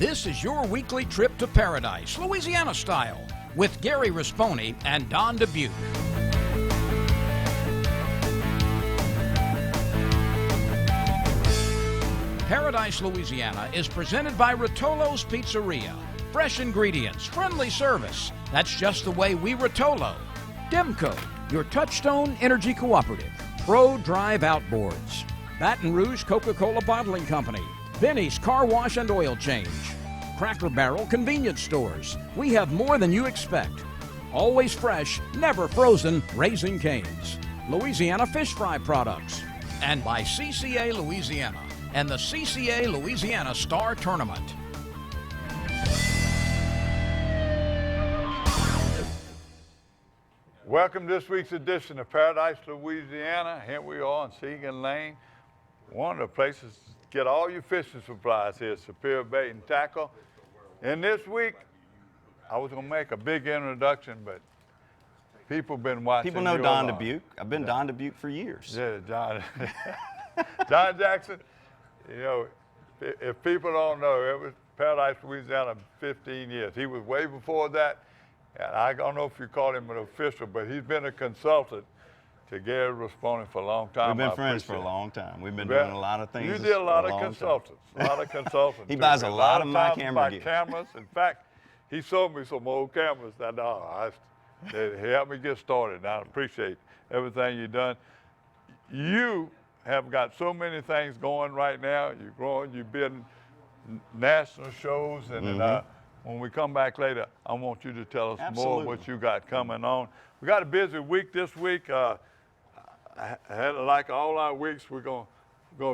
This is your weekly trip to paradise, Louisiana style, with Gary Risponi and Don Dubuque. Paradise, Louisiana is presented by Rotolo's Pizzeria. Fresh ingredients, friendly service. That's just the way we Rotolo. Demco, your Touchstone Energy Cooperative. Pro Drive Outboards. Baton Rouge Coca-Cola Bottling Company. Vinny's Car Wash and Oil Change. Cracker Barrel Convenience Stores. We have more than you expect. Always fresh, never frozen, Raising Cane's. Louisiana Fish Fry Products. And by CCA Louisiana and the CCA Louisiana Star Tournament. Welcome to this week's edition of Paradise, Louisiana. Here we are on Seagan Lane. One of the places to get all your fishing supplies here, Superior Bait and Tackle. And this week, I was going to make a big introduction, but people been watching. People know Don Dubuque. I've been Don Dubuque for years. Yeah, John. John Jackson, you know, if people don't know, it was Paradise, Louisiana, 15 years. He was way before that. And I don't know if you call him an official, but he's been a consultant to Gary Risponi for a long time. We've been friends for a long time. We've been doing a lot of things. You did a lot of consultants. A lot of consultants. He buys a lot of my camera gear. Cameras. In fact, he sold me some old cameras that he helped me get started. And I appreciate everything you've done. You have got so many things going right now. You're growing. You've been national shows, and when we come back later, I want you to tell us more what you got coming on. We got a busy week this week. I had, like all our weeks, we're gonna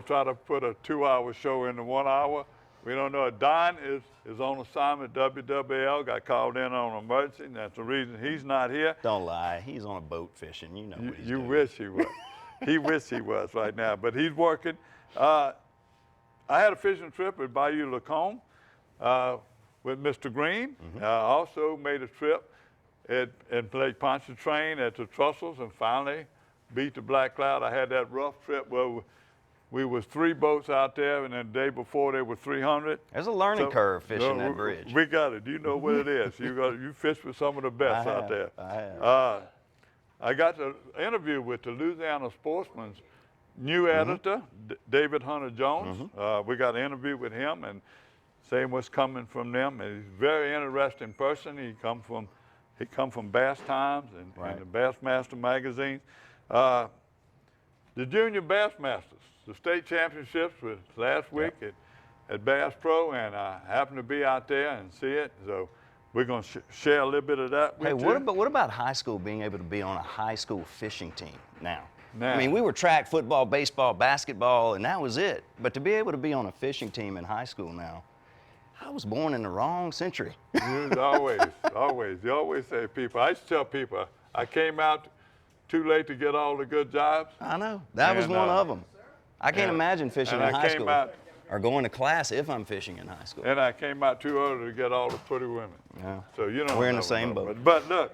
try to put a 2-hour show into 1 hour. We don't know. Don is on assignment. WWL got called in on an emergency. And that's the reason he's not here. Don't lie. He's on a boat fishing. You know what he's doing. You wish he was. He wish he was right now, but he's working. I had a fishing trip at Bayou Lacombe with Mr. Green. Also made a trip at Lake Pontchartrain at the Trussels, and finally beat the Black Cloud. I had that rough trip where we was 3 boats out there, and then the day before there were 300. There's a learning curve fishing that bridge. We got it. You know what it is. You fish with some of the best out there. I have. I got the interview with the Louisiana Sportsman's new editor, David Hunter Jones. We got an interview with him and saying what's coming from them. And he's a very interesting person. He come from Bass Times and the Bassmaster magazine. The Junior Bassmasters, the state championships was last week at Bass Pro, and I happened to be out there and see it. So we're going to share a little bit of that with you. What about high school being able to be on a high school fishing team now? I mean, we were track, football, baseball, basketball, and that was it. But to be able to be on a fishing team in high school now, I was born in the wrong century. always. You always say people. I used to tell people, I came out too late to get all the good jobs. I know. That was one of them. I can't imagine fishing in high school or going to class if I'm fishing in high school. And I came out too early to get all the pretty women. Yeah. So you know. We're in the same boat. But look,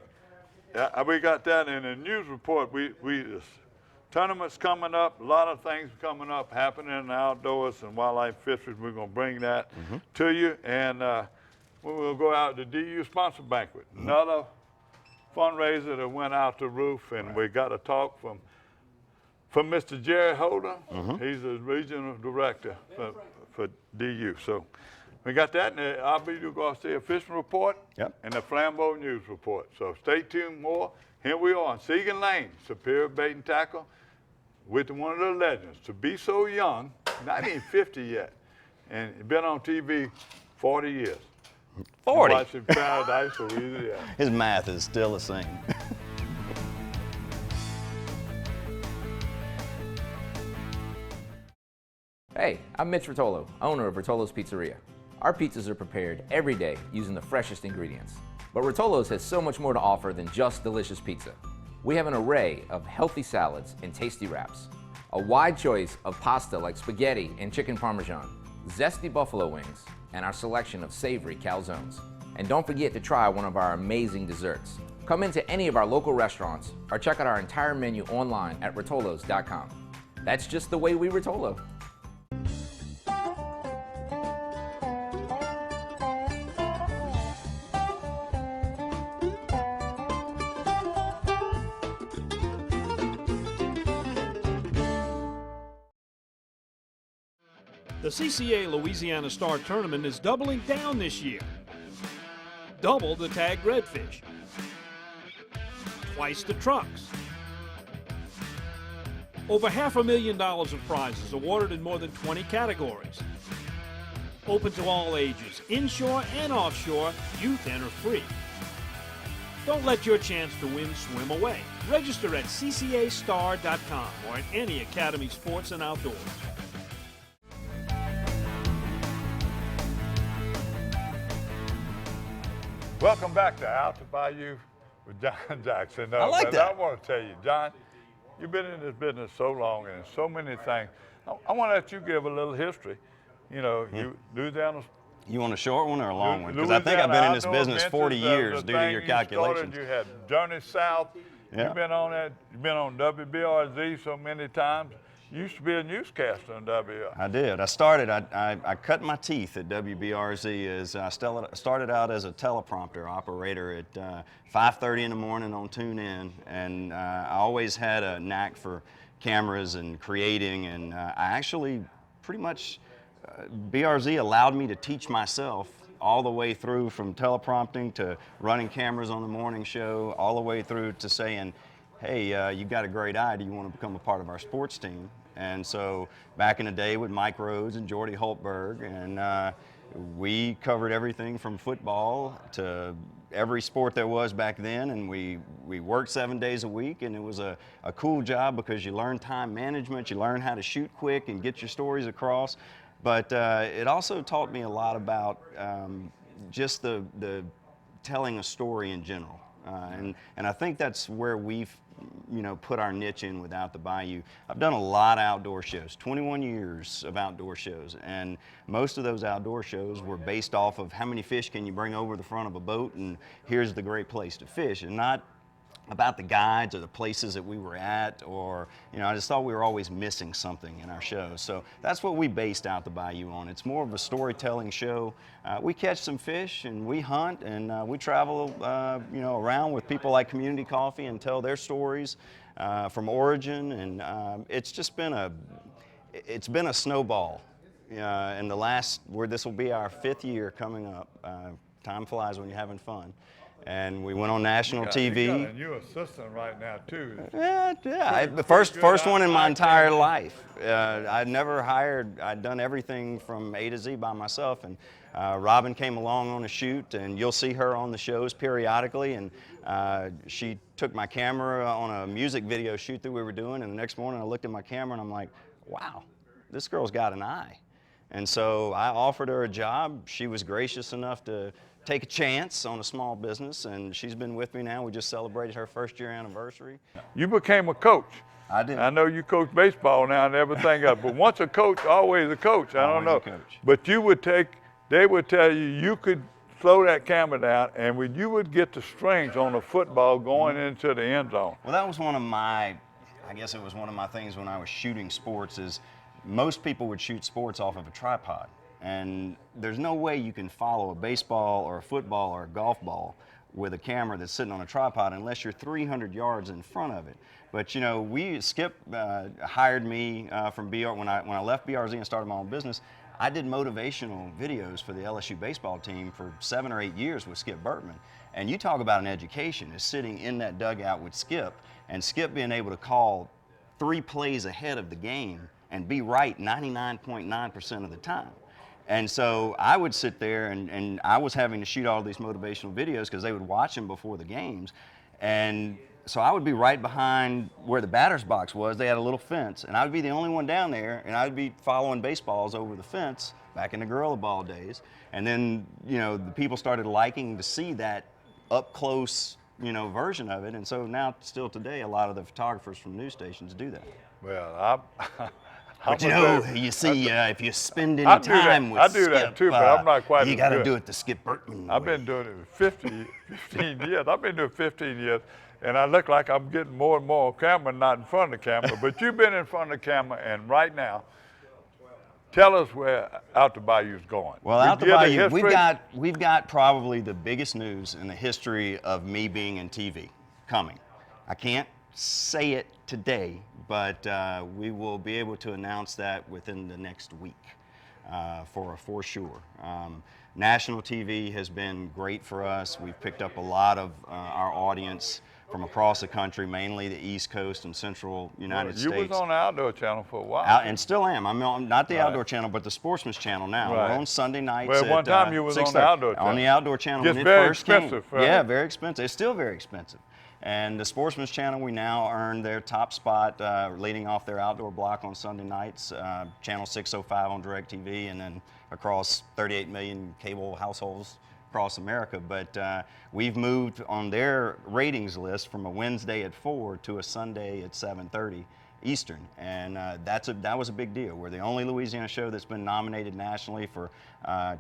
we got that in the news report. Tournaments coming up, a lot of things coming up, happening in the outdoors and wildlife fisheries. We're going to bring that to you. And we'll go out to DU Sponsor Banquet. Another fundraiser that went out the roof, and we got a talk from Mr. Jerry Holder. He's the regional director for DU. So we got that, and I'll be going to see a fishing report and a Flambeau News report. So stay tuned more. Here we are on Seagan Lane, Superior Bait and Tackle, with one of the legends. To be so young, not even 50 yet, and been on TV 40 years. 40? Watching Paradise, Louisiana. His math is still the same. Hey, I'm Mitch Rotolo, owner of Rotolo's Pizzeria. Our pizzas are prepared every day using the freshest ingredients. But Rotolo's has so much more to offer than just delicious pizza. We have an array of healthy salads and tasty wraps, a wide choice of pasta like spaghetti and chicken parmesan, zesty buffalo wings, and our selection of savory calzones. And don't forget to try one of our amazing desserts. Come into any of our local restaurants or check out our entire menu online at rotolos.com. That's just the way we Rotolo. The CCA Louisiana Star Tournament is doubling down this year. Double the tagged redfish, twice the trucks. Over $500,000 of prizes awarded in more than 20 categories. Open to all ages, inshore and offshore, youth enter free. Don't let your chance to win swim away. Register at ccastar.com or at any Academy Sports and Outdoors. Welcome back to Out Da Bayou with John Jackson. I like that. I want to tell you, John, you've been in this business so long and so many things. I want to let you give a little history. You know, Louisiana. You want a short one or a long one? Because I think I've been in this business 40 years due to your calculations. You had Journey South. Yeah. You've been on that. You've been on WBRZ so many times. You used to be a newscaster on WBRZ. I did. I cut my teeth at WBRZ as I started out as a teleprompter operator at 5:30 in the morning on TuneIn, and I always had a knack for cameras and creating, and I actually pretty much BRZ allowed me to teach myself all the way through from teleprompting to running cameras on the morning show, all the way through to saying, hey, you've got a great eye, do you want to become a part of our sports team? And so back in the day with Mike Rhodes and Jordy Holtberg, and we covered everything from football to every sport there was back then, and we worked 7 days a week, and it was a cool job because you learn time management, you learn how to shoot quick and get your stories across. But it also taught me a lot about just the telling a story in general. And I think that's where we've put our niche in with Out Da Bayou. I've done a lot of outdoor shows, 21 years of outdoor shows, and most of those outdoor shows were based off of how many fish can you bring over the front of a boat, and here's the great place to fish, and not about the guides or the places that we were at, or I just thought we were always missing something in our shows. So that's what we based Out Da Bayou on. It's more of a storytelling show. We catch some fish and we hunt, and we travel around with people like Community Coffee and tell their stories from origin, and it's just been a snowball. In the last, this will be our 5th year coming up. Time flies when you're having fun. And we went on national TV. You got a new assistant right now too. The first one in my entire life. I'd never hired. I'd done everything from A to Z by myself. And Robin came along on a shoot, and you'll see her on the shows periodically. And she took my camera on a music video shoot that we were doing. And the next morning, I looked at my camera and I'm like, wow, this girl's got an eye. And so I offered her a job. She was gracious enough to take a chance on a small business, and she's been with me now. We just celebrated her 1st year anniversary. You became a coach. I did. I know you coach baseball now and everything else, but once a coach, always a coach. I don't know. Always a coach. But they would tell you could slow that camera down, and you would get the strings on the football going into the end zone. Well, that was one of my things when I was shooting sports is most people would shoot sports off of a tripod. And there's no way you can follow a baseball or a football or a golf ball with a camera that's sitting on a tripod unless you're 300 yards in front of it. But Skip hired me from BR when I left BRZ and started my own business. I did motivational videos for the LSU baseball team for 7 or 8 years with Skip Bertman. And you talk about an education, is sitting in that dugout with Skip, and Skip being able to call 3 plays ahead of the game and be right 99.9% of the time. And so I would sit there, and I was having to shoot all these motivational videos because they would watch them before the games. And so I would be right behind where the batter's box was. They had a little fence, and I would be the only one down there, and I'd be following baseballs over the fence back in the Gorilla Ball days. And then, the people started liking to see that up close, version of it. And so now, still today, a lot of the photographers from news stations do that. Well, But you see, if you spend any time with Skip, I do that too, but I'm not quite. You got to do it the Skip Bertman way. I've been doing it 15 years. I've been doing it 15 years, and I look like I'm getting more and more on camera, not in front of the camera. But you've been in front of the camera, and right now, tell us where Out Da Bayou's going. Well, Out Da Bayou, we've got probably the biggest news in the history of me being in TV coming. I can't say it today, but we will be able to announce that within the next week. for sure. National TV has been great for us. We've picked up a lot of our audience from across the country, mainly the East Coast and Central United States. You was on the Outdoor Channel for a while. And still am. I'm on, not the Outdoor Channel, but the Sportsman's Channel now. Right. We're on Sunday nights. Well, one time you was on the Outdoor Channel. On the Outdoor Channel. Gets when it very first expensive, came. right? Yeah, very expensive. It's still very expensive. And the Sportsman's Channel, we now earn their top spot, leading off their outdoor block on Sunday nights, Channel 605 on DirecTV, and then across 38 million cable households across America. But we've moved on their ratings list from a Wednesday at 4 to a Sunday at 7:30 Eastern, and that was a big deal. We're the only Louisiana show that's been nominated nationally for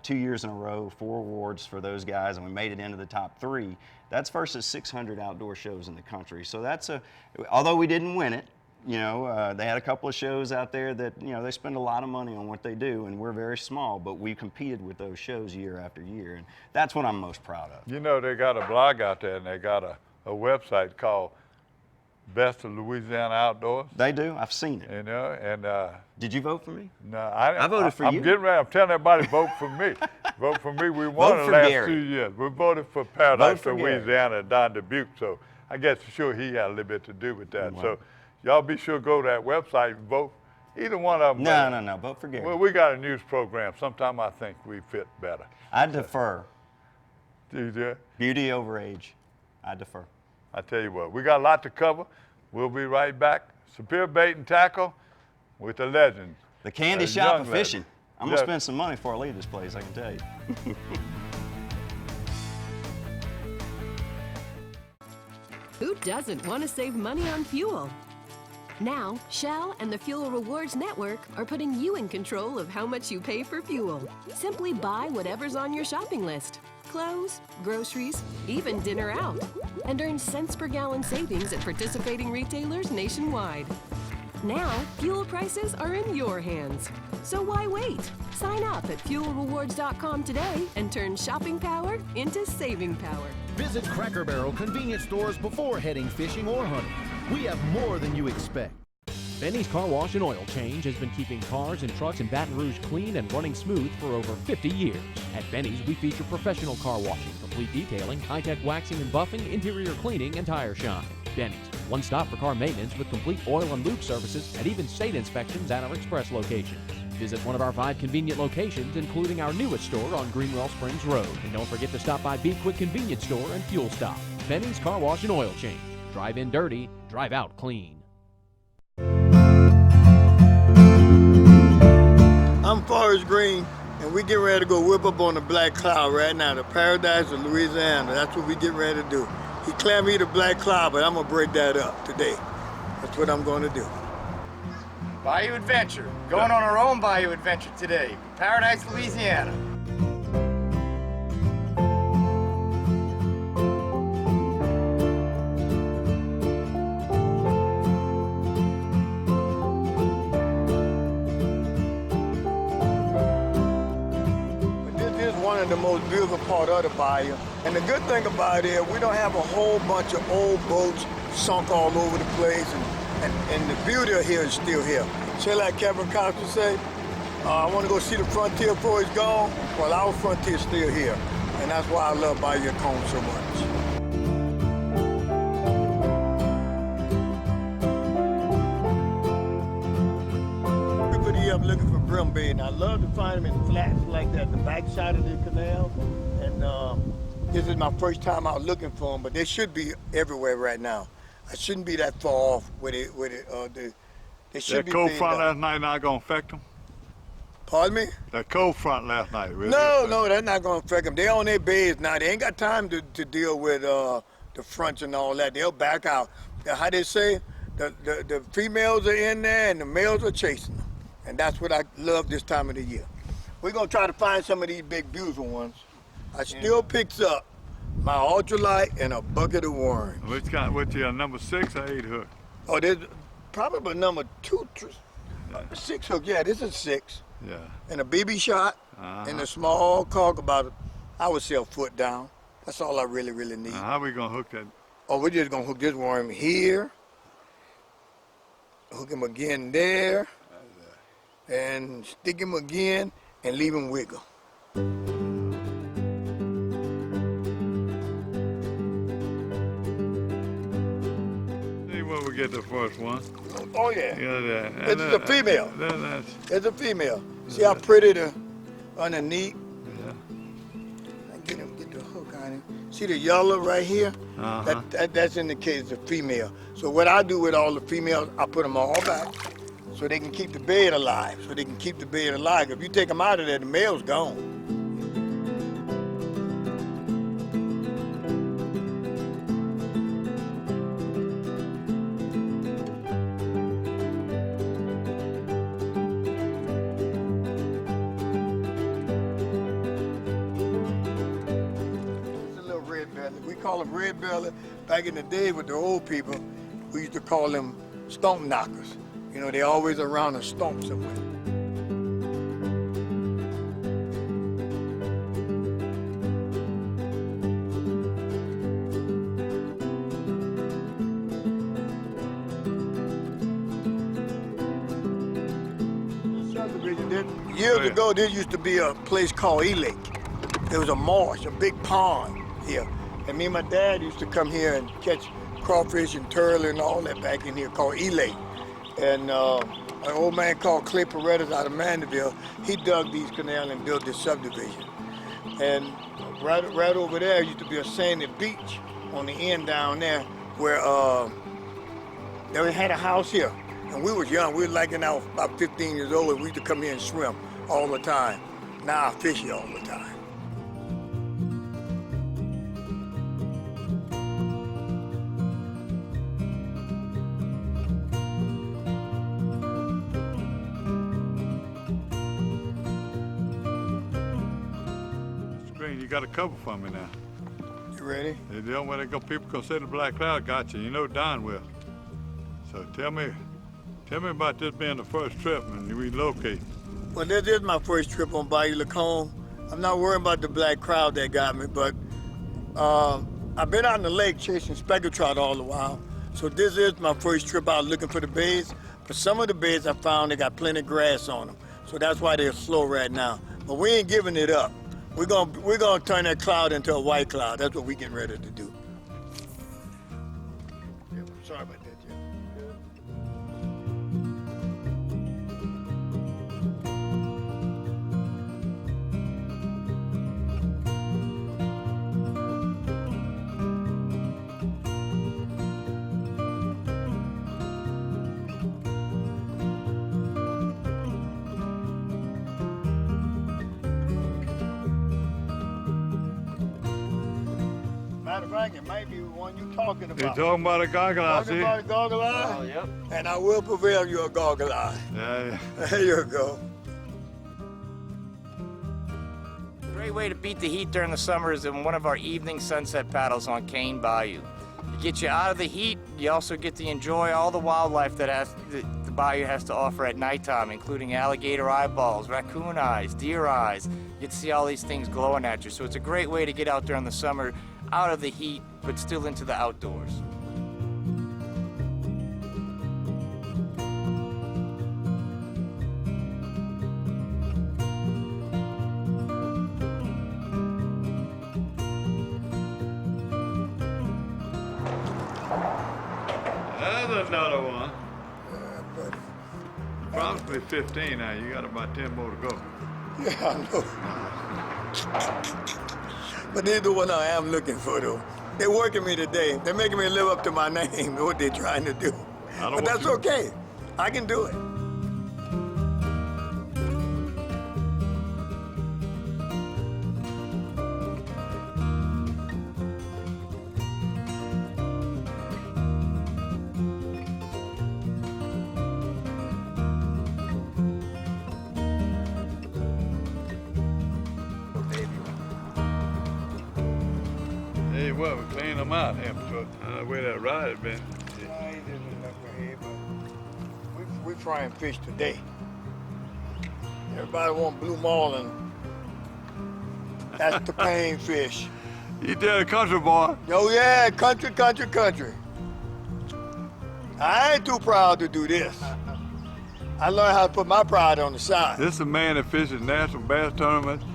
2 years in a row, 4 awards for those guys, and we made it into the top 3. That's versus 600 outdoor shows in the country. So that's although we didn't win it, they had a couple of shows out there that, they spend a lot of money on what they do, and we're very small, but we competed with those shows year after year, and that's what I'm most proud of. They got a blog out there, and they got a website called Best of Louisiana Outdoors. They do. I've seen it. Did you vote for me? No, I voted for you. I'm getting ready. I'm telling everybody, vote for me. Vote for me. We won the last 2 years. We voted for Paradise for Louisiana and Don Dubuque, so I guess for sure he had a little bit to do with that. Wow. So y'all be sure to go to that website and vote. Either one of them. No. Vote for Gary. Well, we got a news program. Sometimes I think we fit better. I defer. Do you do? Beauty over age. I defer. I tell you what, we got a lot to cover. We'll be right back. Superior Bait and Tackle with the legend. The candy shop of fishing. I'm going to spend some money before I leave this place, I can tell you. Who doesn't want to save money on fuel? Now, Shell and the Fuel Rewards Network are putting you in control of how much you pay for fuel. Simply buy whatever's on your shopping list. Clothes, groceries, even dinner out. And earn cents per gallon savings at participating retailers nationwide. Now, fuel prices are in your hands. So why wait? Sign up at fuelrewards.com today and turn shopping power into saving power. Visit Cracker Barrel convenience stores before heading fishing or hunting. We have more than you expect. Benny's Car Wash and Oil Change has been keeping cars and trucks in Baton Rouge clean and running smooth for over 50 years. At Benny's, we feature professional car washing, complete detailing, high-tech waxing and buffing, interior cleaning, and tire shine. Benny's, one stop for car maintenance with complete oil and lube services and even state inspections at our express locations. Visit one of our 5 convenient locations, including our newest store on Greenwell Springs Road. And don't forget to stop by Be Quick Convenience Store and Fuel Stop. Benny's Car Wash and Oil Change. Drive in dirty, drive out clean. I'm Forrest Green, and we get ready to go whip up on the Black Cloud right now, the Paradise of Louisiana. That's what we get ready to do. He claimed me the Black Cloud, but I'm going to break that up today. That's what I'm going to do. Bayou Adventure. Going on our own Bayou Adventure today. Paradise, Louisiana. The most beautiful part of the bayou. And the good thing about it is we don't have a whole bunch of old boats sunk all over the place, and the beauty of here is still here. Say like Kevin Cox would say, I want to go see the frontier before it's gone. Well, our frontier's still here, and that's why I love Bayou Lacombe so much. I'm looking for brim bait, and I love to find them in flats like that, the backside of the canal. And this is my first time out looking for them, but they should be everywhere right now. I shouldn't be that far off with it. They should be. That cold front last night not gonna affect them? Pardon me? That cold front lhow really? No, that's not gonna affect them. They're on their beds now. They ain't got time to deal with the fronts and all that. They'll back out. How they say, the females are in there and the males are chasing them. And that's what I love this time of the year. We're gonna try to find some of these big beautiful ones. I still picks up my ultralight and a bucket of worms. What's your number 6 or 8 hook? Oh, there's probably number 6 hook. Yeah, this is 6. Yeah. And a BB shot and a small caulk about, I would say, a foot down. That's all I really need. How are we gonna hook that? Oh, we're just gonna hook this worm here. Hook him again there. And stick him again, and leave them wiggle. See when we get the first one. Oh yeah. Yeah, It's a female. That's, It's a female. See how pretty the underneath? yeah. Get the hook on it. See the yellow right here? Uh-huh. That's indicates a female. So what I do with all the females, I put them all back so they can keep the bed alive. If you take them out of there, the male's gone. We call them red belly. Back in the day with the old people, we used to call them stump knockers. You know, they always around a stump somewhere. Years ago, there used to be a place called E-Lake. There was a marsh, a big pond here. And me and my dad used to come here and catch crawfish and turtle and all that back in here called E-Lake. And an old man called Clay Paredes out of Mandeville, he dug these canals and built this subdivision. And right over there used to be a sandy beach on the end down there where they had a house here. And we was young, we was like about 15 years old, and we used to come here and swim all the time. Now I fish here all the time. You got a cover for me now. You ready? They don't want to go. People gonna say the black cloud got you. You know Don will. So tell me about this being the first trip and you relocate. Well, this is my first trip on Bayou Lacombe. I'm not worried about the black crowd that got me, but I've been out in the lake chasing speckled trout all the while. So this is my first trip out looking for the bays. But some of the bays I found, they got plenty of grass on them. So that's why they're slow right now. But we ain't giving it up. We're gonna turn that cloud into a white cloud. That's what we're getting ready to do. Yeah, sorry about that, Jim. Matter of fact, it might be the one you're talking about. You're talking about a goggle eye, see? Talking about a goggle eye? Oh, yep. And I will prevail you a goggle eye. Yeah. There you go. Great way to beat the heat during the summer is in one of our evening sunset paddles on Cane Bayou. It gets you out of the heat. You also get to enjoy all the wildlife that the bayou has to offer at nighttime, including alligator eyeballs, raccoon eyes, deer eyes. You get to see all these things glowing at you. So it's a great way to get out during the summer, out of the heat, but still into the outdoors. There's another one. Probably 15 now. You got about 10 more to go. Yeah, I know. But they're the one I am looking for, though. They're working me today. They're making me live up to my name, what they're trying to do. But that's okay. I can do it. Hey, what, we cleaned them out here, so the way that ride has been. We're frying fish today. Everybody want blue marlin. That's the pain fish. You did a country boy. Oh yeah, country, country, country. I ain't too proud to do this. I learned how to put my pride on the side. This is a man that fishes national bass tournaments.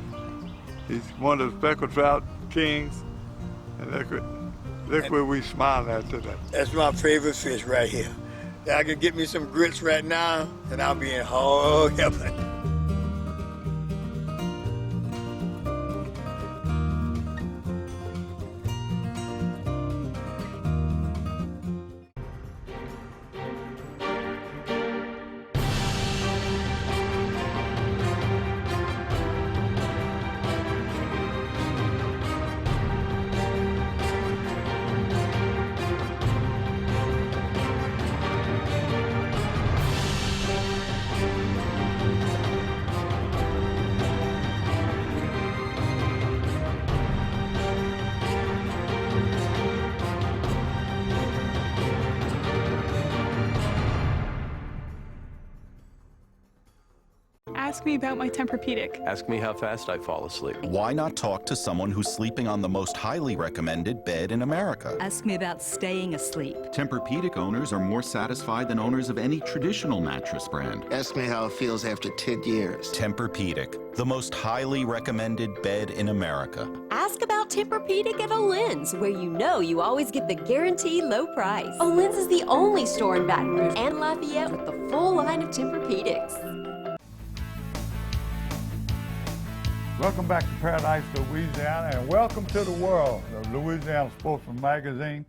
He's one of the speckled trout kings. And look where we smile at today. That's my favorite fish right here. I could get me some grits right now, and I'll be in hog heaven. Ask me about my Tempur-Pedic. Ask me how fast I fall asleep. Why not talk to someone who's sleeping on the most highly recommended bed in America? Ask me about staying asleep. Tempur-Pedic owners are more satisfied than owners of any traditional mattress brand. Ask me how it feels after 10 years. Tempur-Pedic, the most highly recommended bed in America. Ask about Tempur-Pedic at Olin's, where you know you always get the guaranteed low price. Olin's is the only store in Baton Rouge and Lafayette with the full line of Tempur-Pedics. Welcome back to Paradise, Louisiana, and welcome to the world of Louisiana Sportsman magazine.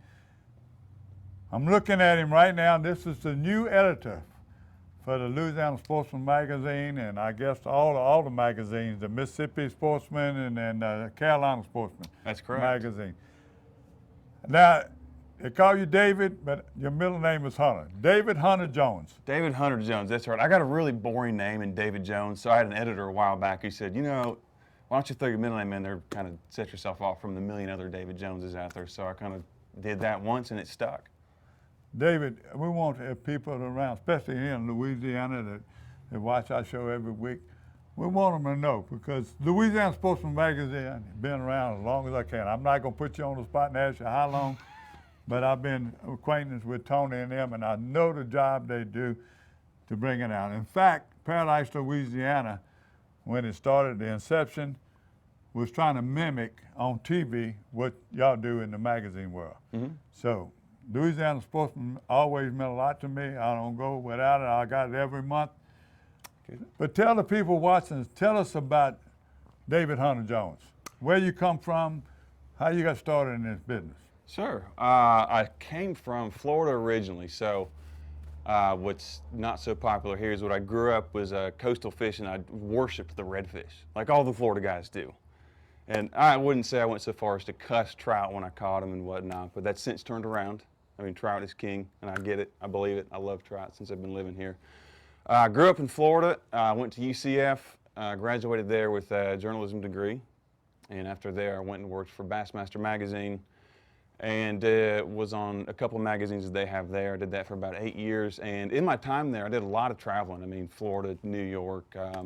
I'm looking at him right now. This is the new editor for the Louisiana Sportsman magazine, and I guess all the magazines, the Mississippi Sportsman and the Carolina Sportsman. That's correct. Magazine. Now, they call you David, but your middle name is Hunter. David Hunter Jones. David Hunter Jones, that's right. I got a really boring name in David Jones, so I had an editor a while back who said, you know, why don't you throw your middle name in there, kind of set yourself off from the million other David Joneses out there. So I kind of did that once, and it stuck. David, we want people around, especially here in Louisiana that watch our show every week, we want them to know, because Louisiana Sportsman magazine has been around as long as I can. I'm not going to put you on the spot and ask you how long, but I've been acquainted with Tony and them, and I know the job they do to bring it out. In fact, Paradise, Louisiana, when it started, the inception, was trying to mimic on TV what y'all do in the magazine world. So Louisiana Sportsman always meant a lot to me. I don't go without it. I got it every month. But tell the people watching, tell us about David Hunter Jones. Where you come from, how you got started in this business. Sure. I came from Florida originally, so what's not so popular here is what I grew up was coastal fishing. I worshiped the redfish, like all the Florida guys do. And I wouldn't say I went so far as to cuss trout when I caught them and whatnot, but that's since turned around. I mean, trout is king, and I get it. I believe it. I love trout since I've been living here. I grew up in Florida. I went to UCF, graduated there with a journalism degree. And after there, I went and worked for Bassmaster magazine and was on a couple of magazines that they have there. I did that for about 8 years. And in my time there, I did a lot of traveling. I mean, Florida, New York, a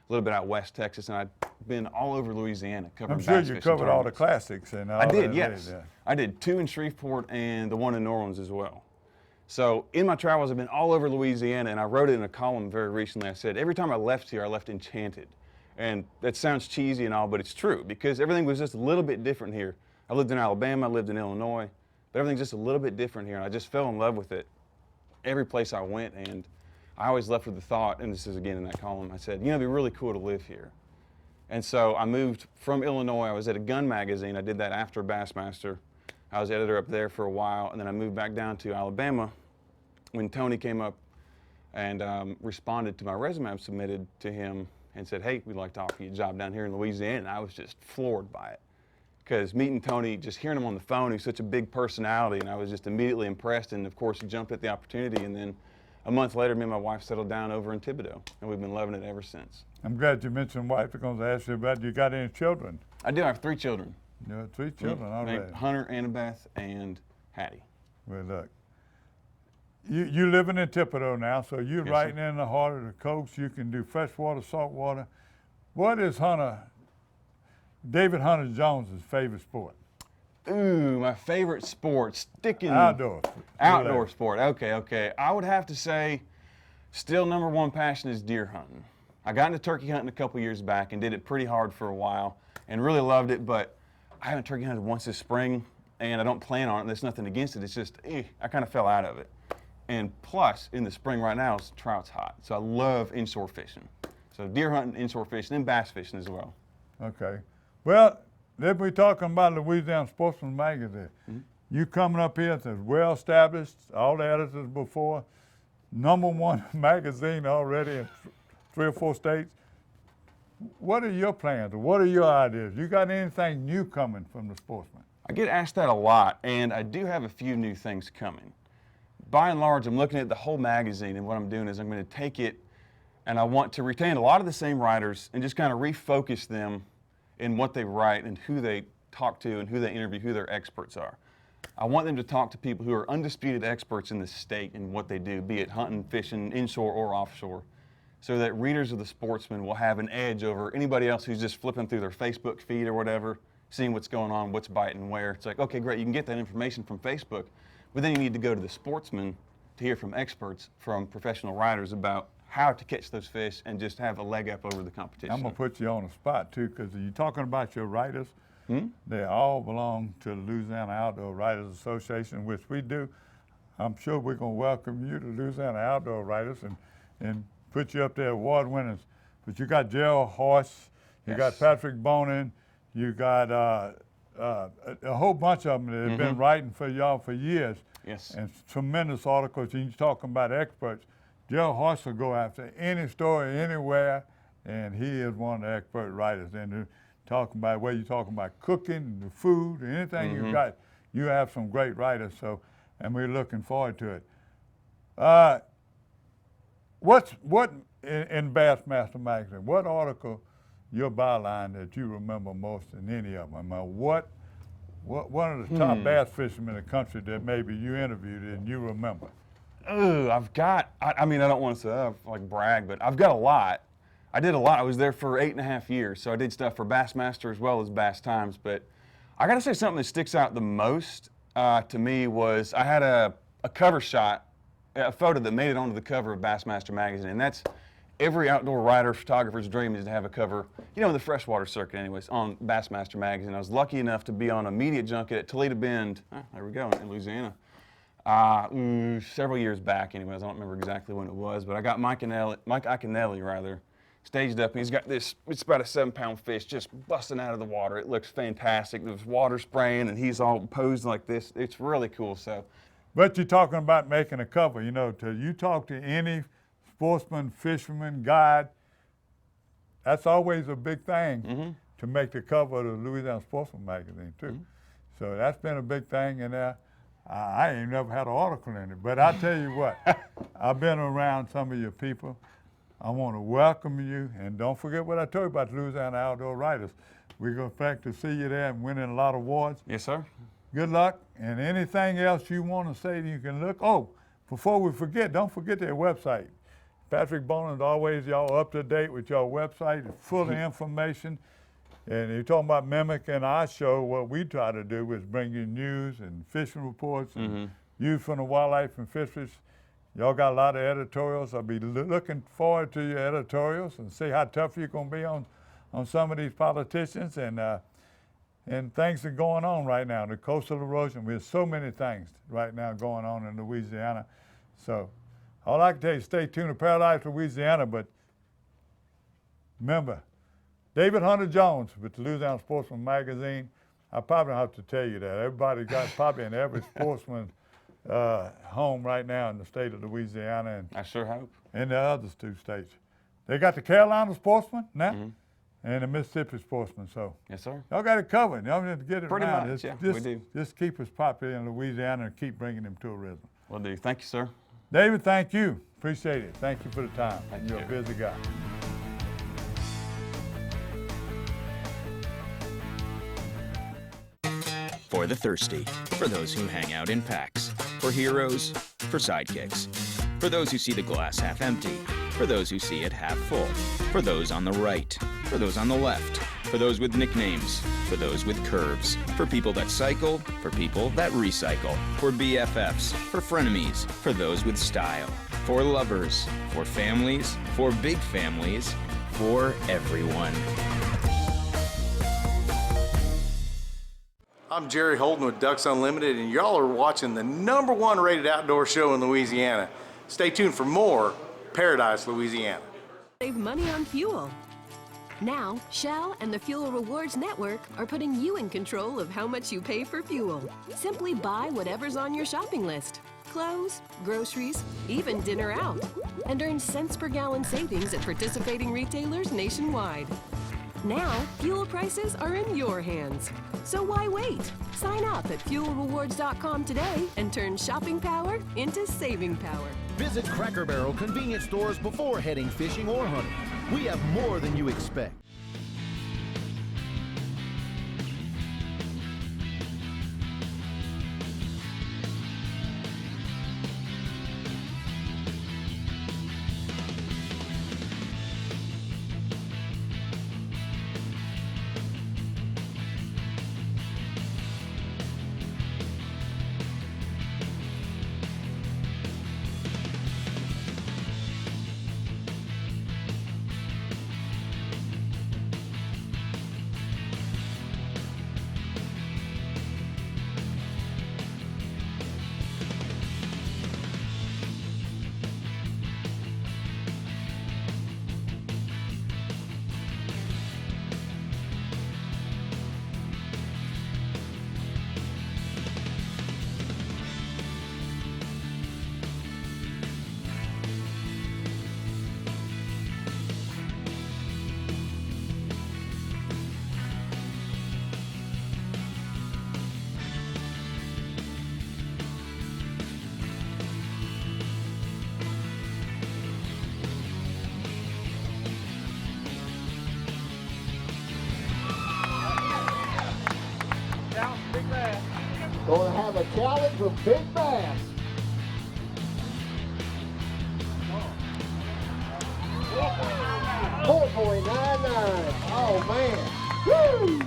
little bit out West Texas, and I'd been all over Louisiana covering bass fishing. I'm sure you covered all the classics. And all I did, that yes. Yeah. I did 2 in Shreveport and the one in New Orleans as well. So in my travels, I've been all over Louisiana, and I wrote it in a column very recently. I said, every time I left here, I left enchanted. And that sounds cheesy and all, but it's true, because everything was just a little bit different here. I lived in Alabama, I lived in Illinois, but everything's just a little bit different here, and I just fell in love with it every place I went. And I always left with the thought, and this is again in that column, I said, you know, it'd be really cool to live here. And so I moved from Illinois. I was at a gun magazine. I did that after Bassmaster. I was editor up there for a while, and then I moved back down to Alabama when Tony came up and responded to my resume I submitted to him and said, hey, we'd like to offer you a job down here in Louisiana. And I was just floored by it, because meeting Tony, just hearing him on the phone, he's such a big personality, and I was just immediately impressed, and of course jumped at the opportunity. And then a month later, me and my wife settled down over in Thibodeau, and we've been loving it ever since. I'm glad you mentioned wife, because I asked you about, you got any children? I do. I have 3 children. You have 3 children already. Hunter, Annabeth, and Hattie. Well, look, you living in Thibodeau now, so you're right in the heart of the coast. You can do freshwater, saltwater. What is David Hunter Jones' favorite sport? Ooh, my favorite sport, Outdoor. Outdoor sport, okay. I would have to say Still, #1 passion is deer hunting. I got into turkey hunting a couple years back and did it pretty hard for a while and really loved it, but I haven't turkey hunted once this spring and I don't plan on it. There's nothing against it. It's just, I kind of fell out of it. And plus, in the spring right now, trout's hot. So I love inshore fishing. So deer hunting, inshore fishing, and bass fishing as well. Okay. Well, then we're talking about Louisiana Sportsman magazine. You coming up here as well established, all the editors before, #1 magazine already in 3 or 4 states. What are your plans? What are your ideas? You got anything new coming from the Sportsman? I get asked that a lot, and I do have a few new things coming. By and large, I'm looking at the whole magazine, and what I'm doing is I'm going to take it and I want to retain a lot of the same writers and just kind of refocus them in what they write and who they talk to and who they interview, who their experts are. I want them to talk to people who are undisputed experts in the state in what they do, be it hunting, fishing, inshore or offshore, so that readers of the Sportsman will have an edge over anybody else who's just flipping through their Facebook feed or whatever, seeing what's going on, what's biting where. It's like, okay, great, you can get that information from Facebook, but then you need to go to the Sportsman to hear from experts, from professional writers about how to catch those fish and just have a leg up over the competition. I'm going to put you on the spot, too, because you're talking about your writers. They all belong to the Louisiana Outdoor Writers Association, which we do. I'm sure we're going to welcome you to Louisiana Outdoor Writers and put you up there, award winners. But you got Gerald Horst, you got Patrick Bonin, you got a whole bunch of them that have been writing for y'all for years. And tremendous articles. And you're talking about experts. Gerald Horst will go after any story anywhere, and he is one of the expert writers. And talking about whether you're talking about cooking, the food, anything you got, you have some great writers. So, and we're looking forward to it. What in Bassmaster magazine? What article, your byline that you remember most than any of them? What one of the top bass fishermen in the country that maybe you interviewed and you remember? Oh, I've got, I mean, I don't want to say, brag, but I've got a lot. I did a lot. I was there for 8.5 years, so I did stuff for Bassmaster as well as Bass Times. But I got to say something that sticks out the most to me was I had a cover shot, a photo that made it onto the cover of Bassmaster magazine, and that's every outdoor writer, photographer's dream is to have a cover, in the freshwater circuit anyways, on Bassmaster magazine. I was lucky enough to be on a media junket at Toledo Bend, there we go, in Louisiana. Several years back anyways, I don't remember exactly when it was, but I got Mike Iaconelli, staged up, and he's got this, it's about a 7-pound fish just busting out of the water. It looks fantastic. There's water spraying, and he's all posed like this. It's really cool, so. But you're talking about making a cover, till you talk to any sportsman, fisherman, guide, that's always a big thing to make the cover of the Louisiana Sportsman magazine, too. So that's been a big thing in there. I ain't never had an article in it, but I tell you what, I've been around some of your people. I want to welcome you, and don't forget what I told you about the Louisiana Outdoor Writers. We're going to expect to see you there and winning a lot of awards. Yes, sir. Good luck, and anything else you want to say, you can look. Oh, before we forget, don't forget their website. Patrick Bonin is always y'all up to date with your website, full of information. And you're talking about mimicking our show. What we try to do is bring you news and fishing reports and news from the wildlife and fisheries. Y'all got a lot of editorials. I'll be looking forward to your editorials and see how tough you're going to be on some of these politicians and things are going on right now. The coastal erosion, there's so many things right now going on in Louisiana. So all I can tell you, stay tuned to Paradise, Louisiana, but remember, David Hunter Jones with the Louisiana Sportsman magazine. I probably don't have to tell you that. Everybody got probably in every sportsman home right now in the state of Louisiana. And I sure hope. And the other 2 states. They got the Carolina Sportsman now and the Mississippi Sportsman. So yes, sir. Y'all got it covered. Y'all need to get it pretty around. Much, yeah, we do. Just keep us popular in Louisiana and keep bringing them tourism. Will do. Thank you, sir. David, thank you. Appreciate it. Thank you for the time. You're a busy guy. For the thirsty, for those who hang out in packs, for heroes, for sidekicks, for those who see the glass half empty, for those who see it half full, for those on the right, for those on the left, for those with nicknames, for those with curves, for people that cycle, for people that recycle, for BFFs, for frenemies, for those with style. For lovers, for families, for big families, for everyone. I'm Jerry Holden with Ducks Unlimited, and y'all are watching the #1 rated outdoor show in Louisiana. Stay tuned for more Paradise, Louisiana. Save money on fuel. Now, Shell and the Fuel Rewards Network are putting you in control of how much you pay for fuel. Simply buy whatever's on your shopping list. Clothes, groceries, even dinner out. And earn cents per gallon savings at participating retailers nationwide. Now, fuel prices are in your hands. So why wait? Sign up at fuelrewards.com today and turn shopping power into saving power. Visit Cracker Barrel convenience stores before heading fishing or hunting. We have more than you expect. Gonna have a challenge from Big Bass. $4.99. Oh man. Woo!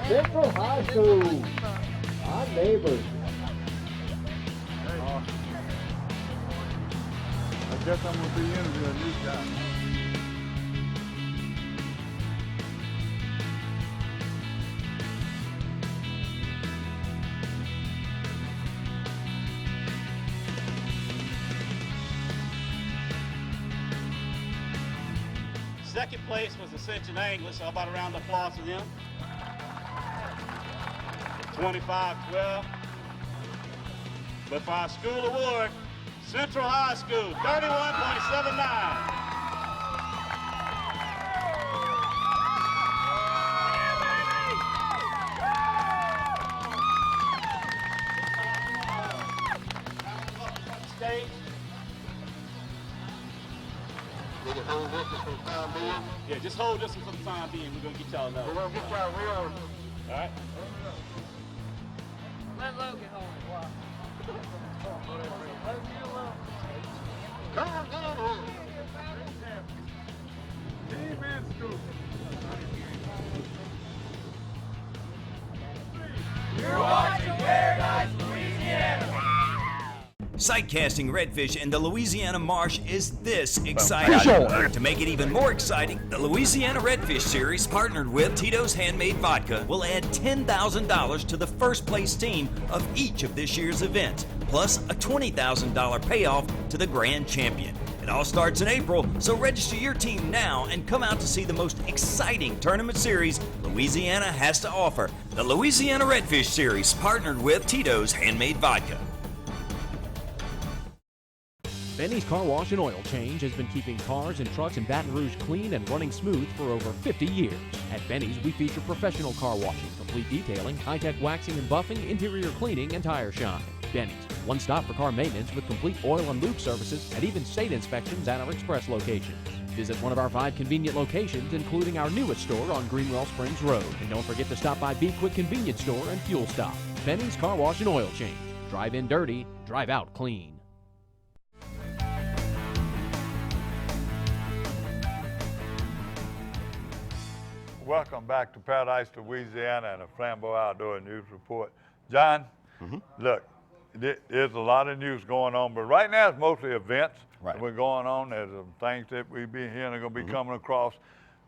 Central High School. Our neighbors. I guess I'm gonna be interviewing these guys. Second place was Ascension Anglers, so how about a round of applause for them? 25-12. But for our school award, Central High School, 31.79. Stage. Yeah, just hold this one for the time being. We're going to get y'all another. We're going to get y'all real. All right. Let Logan hold it. Wow. Come on, get in here. Team and school. You're watching Paradise, Louisiana. Sight casting redfish in the Louisiana marsh is this exciting. To make it even more exciting, the Louisiana Redfish Series, partnered with Tito's Handmade Vodka, will add $10,000 to the first place team of each of this year's events, plus a $20,000 payoff to the grand champion. It all starts in April, so register your team now and come out to see the most exciting tournament series Louisiana has to offer. The Louisiana Redfish Series, partnered with Tito's Handmade Vodka. Benny's Car Wash and Oil Change has been keeping cars and trucks in Baton Rouge clean and running smooth for over 50 years. At Benny's, we feature professional car washing, complete detailing, high-tech waxing and buffing, interior cleaning, and tire shine. Benny's, one stop for car maintenance with complete oil and lube services and even state inspections at our express locations. Visit one of our 5 convenient locations, including our newest store on Greenwell Springs Road. And don't forget to stop by Be Quick Convenience Store and Fuel Stop. Benny's Car Wash and Oil Change. Drive in dirty, drive out clean. Welcome back to Paradise, Louisiana, and a Flambeau Outdoor News Report. John, look, there's a lot of news going on, but right now it's mostly events right. that we're going on. There's some things that we be hearing are going to be coming across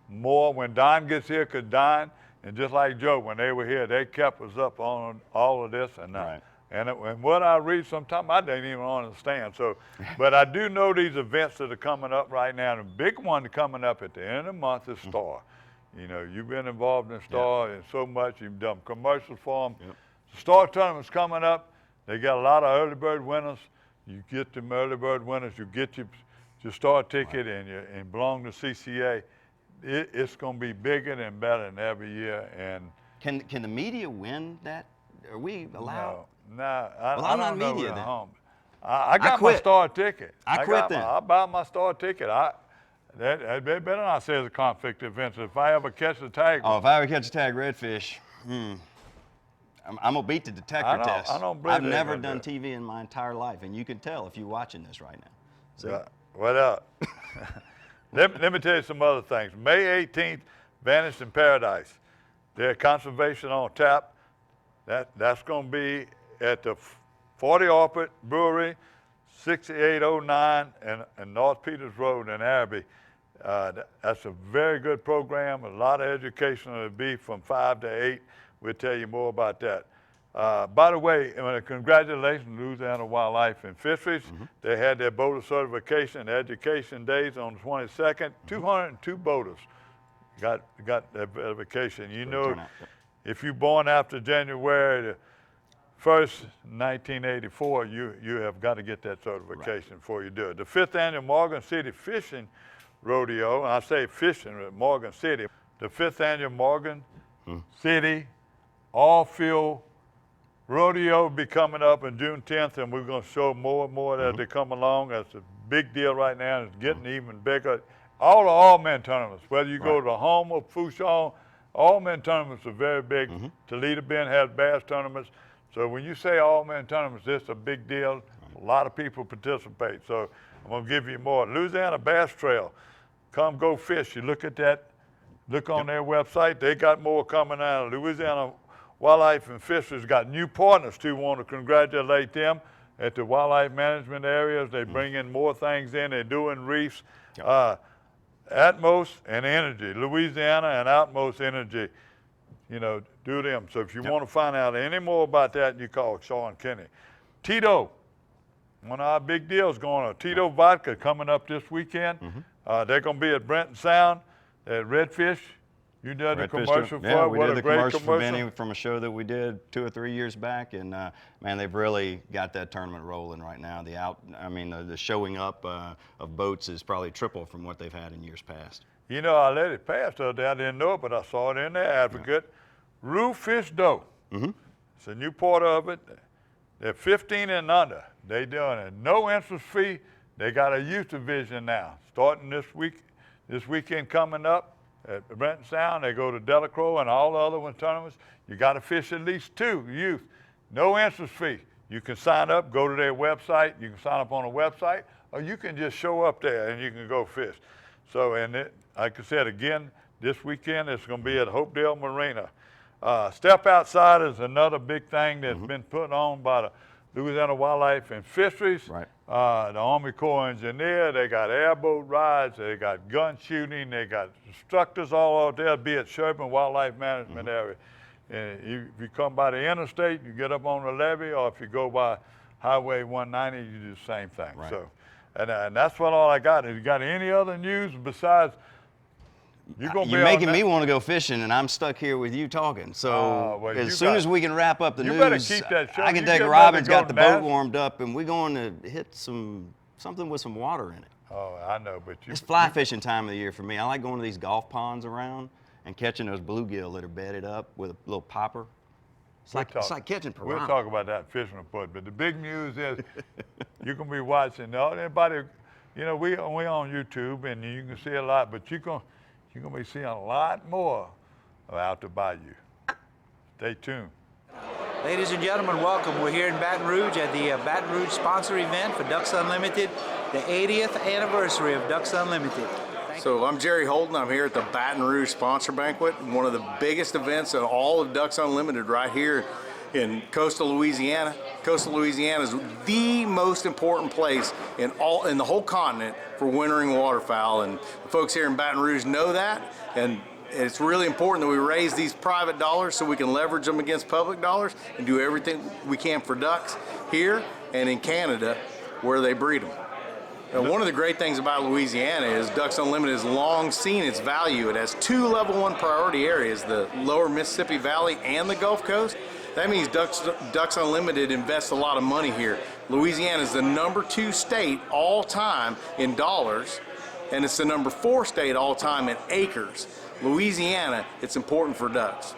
more when Don gets here, because Don, and just like Joe, when they were here, they kept us up on all of this. And and what I read sometimes, I didn't even understand. So, but I do know these events that are coming up right now. The big one coming up at the end of the month is Star. You know, you've been involved in Star and so much. You've done commercials for them. The Star tournament's coming up. They got a lot of early bird winners. You get them early bird winners, you get your Star ticket and belong to CCA. It's going to be bigger and better than every year. And can the media win that? Are we allowed? No, I'm not know media then. I got my Star ticket. I quit then. I bought my Star ticket. They better not say it's a conflict of interest. If I ever catch a tag. Oh, if I ever catch a tag redfish, I'm gonna beat the detector test. I've never done TV in my entire life, and you can tell if you're watching this right now. So. What up? Let me tell you some other things. May 18th, Vanished in Paradise. Their conservation on tap. That's going to be at the 40 Orpid Brewery, 6809 and North Peters Road in Araby. That's a very good program. A lot of education. It'll be from 5 to 8. We'll tell you more about that. By the way, congratulations, Louisiana Wildlife and Fisheries. They had their boater certification and education days on the 22nd. 202 boaters got their certification. You know, if you're born after January the 1st, 1984, you have got to get that certification before you do it. The 5th annual Morgan City Fishing Rodeo, and I say fishing at Morgan City, the 5th annual Morgan City All-Field Rodeo will be coming up on June 10th, and we're going to show more and more as they come along. That's a big deal right now, and it's getting even bigger. All the all-men tournaments, whether you go to Homer, Fouchon, all-men tournaments are very big. Toledo Bend has bass tournaments. So when you say all-men tournaments, it's a big deal. A lot of people participate. So I'm going to give you more. Louisiana Bass Trail, come go fish. You look at that, look on their website. They got more coming out. Louisiana Wildlife and Fisheries got new partners too. Want to congratulate them at the wildlife management areas. They bring in more things in. They're doing reefs. Atmos and Energy, Louisiana and Atmos Energy, you know, do them. So if you want to find out any more about that, you call Sean Kenny. Tito, one of our big deals going on. Tito Vodka coming up this weekend. They're going to be at Brenton Sound at Redfish. You did the commercial for it. We did the commercial for Benny from a show that we did 2 or 3 years back, and man, they've really got that tournament rolling right now. The showing up of boats is probably triple from what they've had in years past. You know, I let it pass the other day. I didn't know it, but I saw it in their advocate. Rue Fish Dough. It's a new part of it. They're 15 and under. They doing it. No interest fee. They got a youth division now, starting this weekend coming up. At Brenton Sound, they go to Delacroix and all the other tournaments. You got to fish at least 2 youth. No interest fee. You can sign up, go to their website. You can sign up on a website, or you can just show up there and you can go fish. So, like I said, again, this weekend it's going to be at Hopedale Marina. Step Outside is another big thing that's been put on by the Louisiana Wildlife and Fisheries. The Army Corps Engineer, they got airboat rides, they got gun shooting, they got instructors all out there, be at Sherburne Wildlife Management Area. And if you come by the interstate, you get up on the levee, or if you go by Highway 190, you do the same thing. So, and that's what all I got. If you got any other news besides, you're making me want to go fishing, and I'm stuck here with you talking. So as soon as we can wrap up the news, better keep that show. I can take Robin's got the boat warmed up, and we're going to hit something with some water in it. Oh, I know, but it's fly fishing time of the year for me. I like going to these golf ponds around and catching those bluegill that are bedded up with a little popper. It's like catching piranha. We'll talk about that fishing report, but the big news is you're going to be watching. Everybody, you know, we on YouTube, and you can see a lot, but you're going to be seeing a lot more of Out Da Bayou. Stay tuned. Ladies and gentlemen, welcome. We're here in Baton Rouge at the Baton Rouge sponsor event for Ducks Unlimited, the 80th anniversary of Ducks Unlimited. So I'm Jerry Holden. I'm here at the Baton Rouge sponsor banquet, one of the biggest events of all of Ducks Unlimited right here in coastal Louisiana. Coastal Louisiana is the most important place in the whole continent for wintering waterfowl, and the folks here in Baton Rouge know that, and it's really important that we raise these private dollars so we can leverage them against public dollars and do everything we can for ducks here and in Canada where they breed them. Now, one of the great things about Louisiana is Ducks Unlimited has long seen its value. It has 2 level 1 priority areas, the lower Mississippi Valley and the Gulf Coast. That means Ducks Unlimited invests a lot of money here. Louisiana is the #2 state all time in dollars, and it's the #4 state all time in acres. Louisiana, it's important for ducks.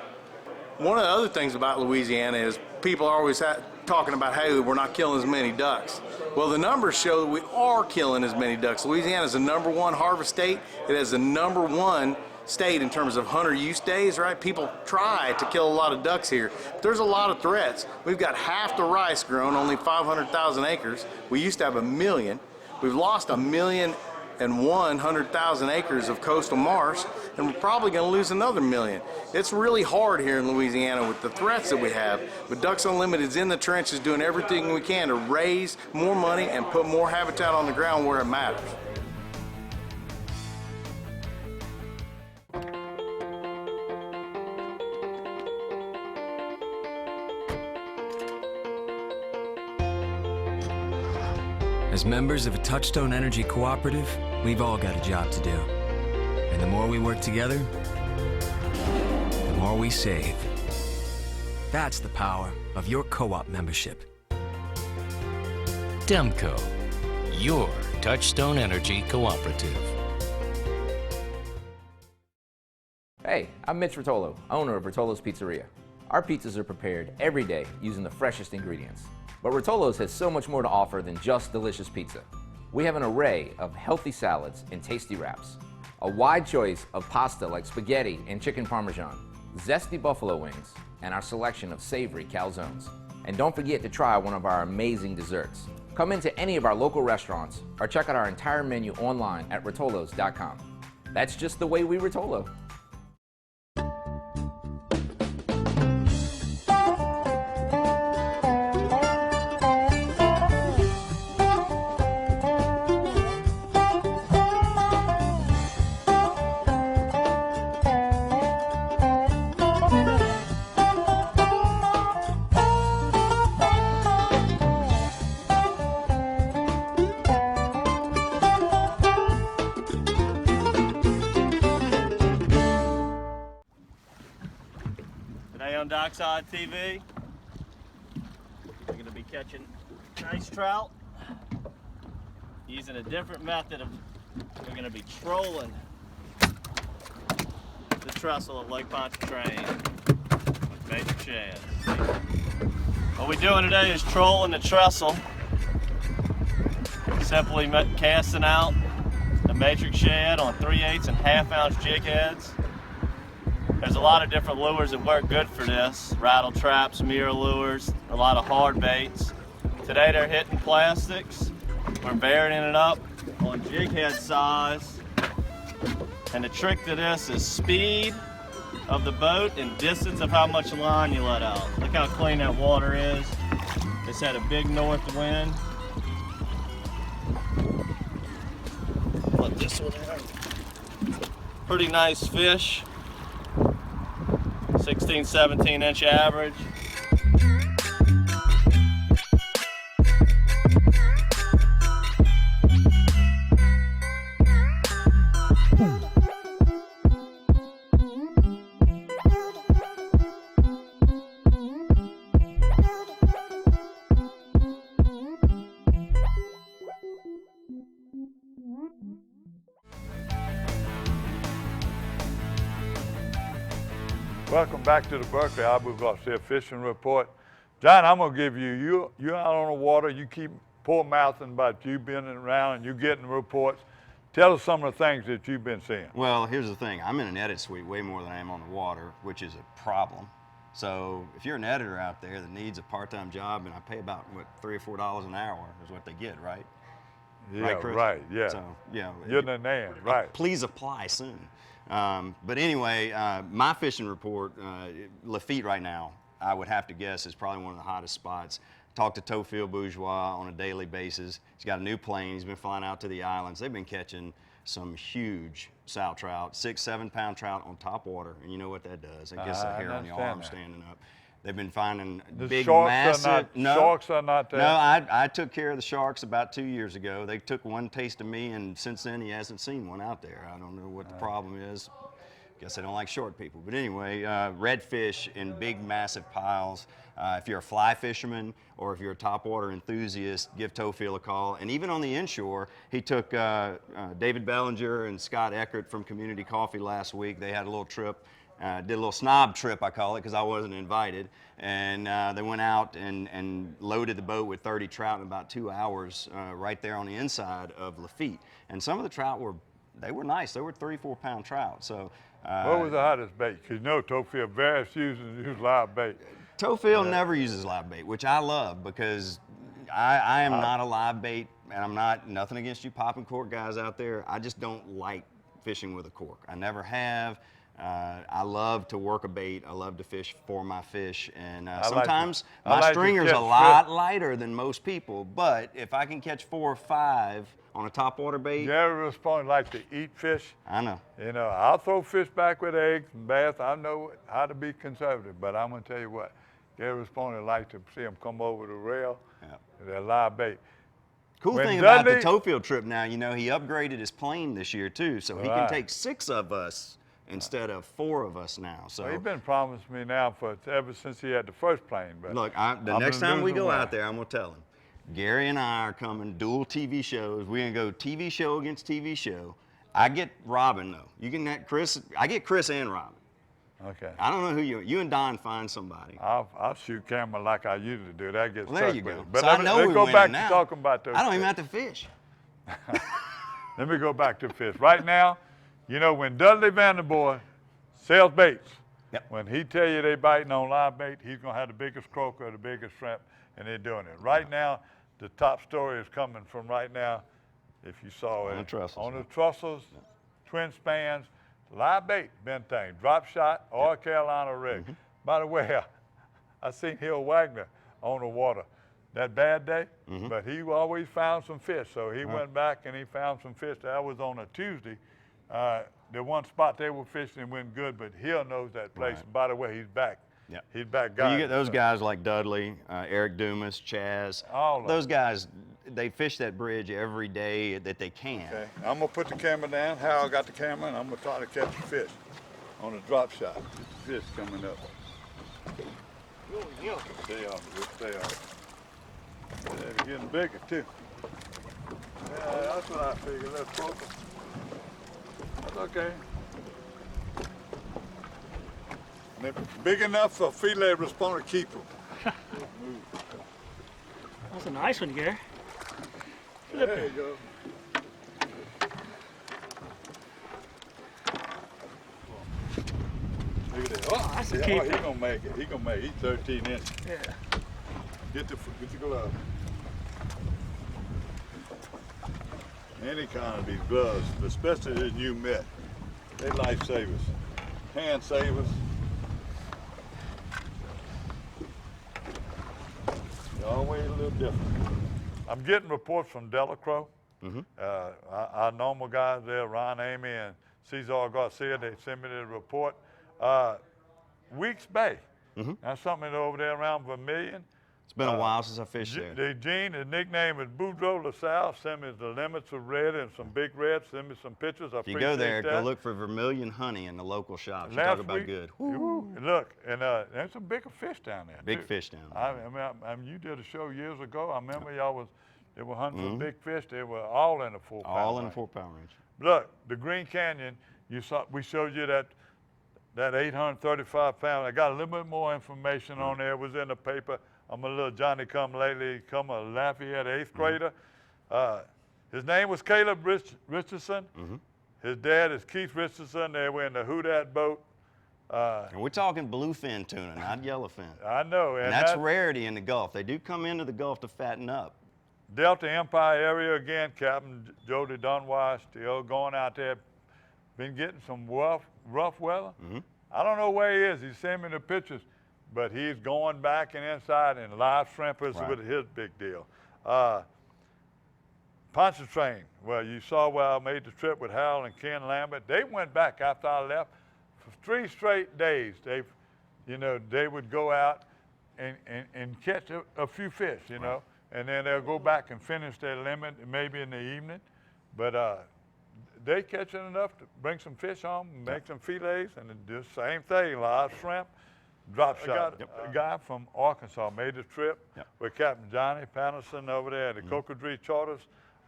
One of the other things about Louisiana is people are always talking about, hey, we're not killing as many ducks. Well, the numbers show that we are killing as many ducks. Louisiana is the #1 harvest state. It has the #1 state in terms of hunter use days, right? People try to kill a lot of ducks here. There's a lot of threats. We've got half the rice grown, only 500,000 acres. We used to have 1 million. We've lost 1,100,000 acres of coastal marsh, and we're probably going to lose another 1 million. It's really hard here in Louisiana with the threats that we have, but Ducks Unlimited's in the trenches doing everything we can to raise more money and put more habitat on the ground where it matters. As members of a Touchstone Energy cooperative, we've all got a job to do. And the more we work together, the more we save. That's the power of your co-op membership. Demco, your Touchstone Energy cooperative. Hey, I'm Mitch Rotolo, owner of Rotolo's Pizzeria. Our pizzas are prepared every day using the freshest ingredients. But Rotolo's has so much more to offer than just delicious pizza. We have an array of healthy salads and tasty wraps, a wide choice of pasta like spaghetti and chicken parmesan, zesty buffalo wings, and our selection of savory calzones. And don't forget to try one of our amazing desserts. Come into any of our local restaurants or check out our entire menu online at rotolos.com. That's just the way we Rotolo. On Dockside TV, we're going to be catching nice trout using a different method of, we're going to be trolling the trestle of Lake Pontchartrain with matrix shads. What we're doing today is trolling the trestle, simply casting out the matrix shad on 3/8 and 1/2 ounce jig heads. There's a lot of different lures that work good for this. Rattle traps, mirror lures, a lot of hard baits. Today they're hitting plastics. We're varying it up on jig head size. And the trick to this is speed of the boat and distance of how much line you let out. Look how clean that water is. It's had a big north wind. Put this one in. Pretty nice fish. 16, 17 inch average. Welcome back to the Berkeley Abu Garcia Fishing Report. John, I'm going to give you're out on the water, you keep poor mouthing about you being around and you getting reports. Tell us some of the things that you've been seeing. Well, here's the thing. I'm in an edit suite way more than I am on the water, which is a problem. So if you're an editor out there that needs a part-time job, and I pay about, what, $3 or4 an hour is what they get, right? Yeah, right, Chris? right, yeah. So, you know, you're the man, right. Please apply soon. But anyway, my fishing report, Lafitte right now, I would have to guess is probably one of the hottest spots. talk to Tophiel Bourgeois on a daily basis. He's got a new plane. He's been flying out to the islands. They've been catching some huge sow trout, 6-7 pound trout on top water. And you know what that does? It gets the hair on your arm standing up. They've been finding big, massive. Sharks are not there. No, I took care of the sharks about 2 years ago. They took one taste of me, and since then he hasn't seen one out there. I don't know what the problem is. Guess they don't like short people. But anyway, redfish in big, massive piles. If you're a fly fisherman or if you're a topwater enthusiast, give Tophiel a call. And even on the inshore, he took David Bellinger and Scott Eckert from Community Coffee last week. They had a little trip. Did a little snob trip, I call it, because I wasn't invited. And they went out and loaded the boat with 30 trout in about 2 hours right there on the inside of Lafitte. And some of the trout were nice. They were 3-4 pound trout. So. What was the hottest bait? Because you know Tophiel very few use live bait. Tophiel never uses live bait, which I love because I am not a live bait, and I'm nothing against you popping cork guys out there. I just don't like fishing with a cork. I never have. I love to work a bait. I love to fish for my fish, and sometimes my stringer's a lot lighter than most people, but if I can catch 4 or 5 on a topwater bait. Gary Responde like to eat fish. I know. You know, I'll throw fish back with eggs and bass. I know how to be conservative, but I'm going to tell you what, Gary Responde like to see them come over the rail. They're live bait. Cool thing about the Tophiel trip now, you know, he upgraded his plane this year too, so he can take 6 of us instead of 4 of us now. So well, he's been promising me now ever since he had the first plane. But look, the next time we go out there, I'm gonna tell him, Gary and I are coming dual TV shows. We're gonna go TV show against TV show. I get Robin though. You can have Chris. I get Chris and Robin. Okay. I don't know who you and Don find somebody. I'll shoot camera like I usually do. That gets well, there you go. But so I know let's go back now. to talking about those. I don't even have to fish. Let me go back to fish. Right now, you know, when Dudley Vanderboy sells baits, when he tell you they biting on live bait, he's gonna have the biggest croaker or the biggest shrimp, and they're doing it. Right now, the top story is coming from right now, if you saw it. On the trussels, twin spans, live bait, been thing, drop shot, or Carolina rig. By the way, I seen Hill Wagner on the water that bad day, but he always found some fish. So he went back and he found some fish. That was on a Tuesday. The one spot they were fishing went good, but Hill knows that place. And by the way, he's back. Yeah. He's back. Well, you get those guys like Dudley, Eric Dumas, Chaz. All those guys, they fish that bridge every day that they can. Okay, I'm gonna put the camera down. Hal got the camera, and I'm gonna try to catch a fish on a drop shot. Fish coming up. Stay off. Just stay off. They're getting bigger too. Yeah, that's what I figured. Let's focus. That's okay. They're big enough for Filet Responde to keep them. That's a nice one, Gary. There you go. Look at that. Oh, that's a yeah, keeper. He's gonna make it. He's gonna make it. He's 13 inches. Yeah. Get the glove. Any kind of these gloves, but especially this new mitt. They lifesavers. Hand savers. They're always a little different. I'm getting reports from Delacroix. Our normal guys there, Ron Amy and Cesar Garcia, they sent me the report. Weeks Bay. That's something over there around Vermilion. It's been a while since I fished there. Gene, his nickname is Boudreaux LaSalle. Send me the limits of red and some big red. Send me some pictures. I If you go there, go look for Vermilion honey in the local shops. You talk about good. Look, and there's some bigger fish down there. Big fish down there. I mean, you did a show years ago. I remember they were hunting for big fish. They were all in the 4 pound All in range. the 4 pound range. Look, the Green Canyon, we showed you that 835 pound. I got a little bit more information on there. It was in the paper. I'm a little Johnny come lately, come a Lafayette 8th grader. His name was Caleb Richardson. His dad is Keith Richardson. They were in the Who Dat boat. And we're talking bluefin tuna, not yellowfin. I know. And that's rarity in the Gulf. They do come into the Gulf to fatten up. Delta Empire area again, Captain Jody Dunwise still going out there. Been getting some rough weather. I don't know where he is. He sent me the pictures. but he's going back and inside, and live shrimp is Right. with his big deal. Pontchartrain, well, you saw where I made the trip with Hal and Ken Lambert. They went back after I left for 3 straight days. They would go out and catch a few fish, you know, and then they'll go back and finish their limit maybe in the evening. But they catching enough to bring some fish home, make some fillets, and do the same thing, live shrimp, drop shot. I got a guy from Arkansas made the trip with Captain Johnny Patterson over there at the Cocodrie Charters.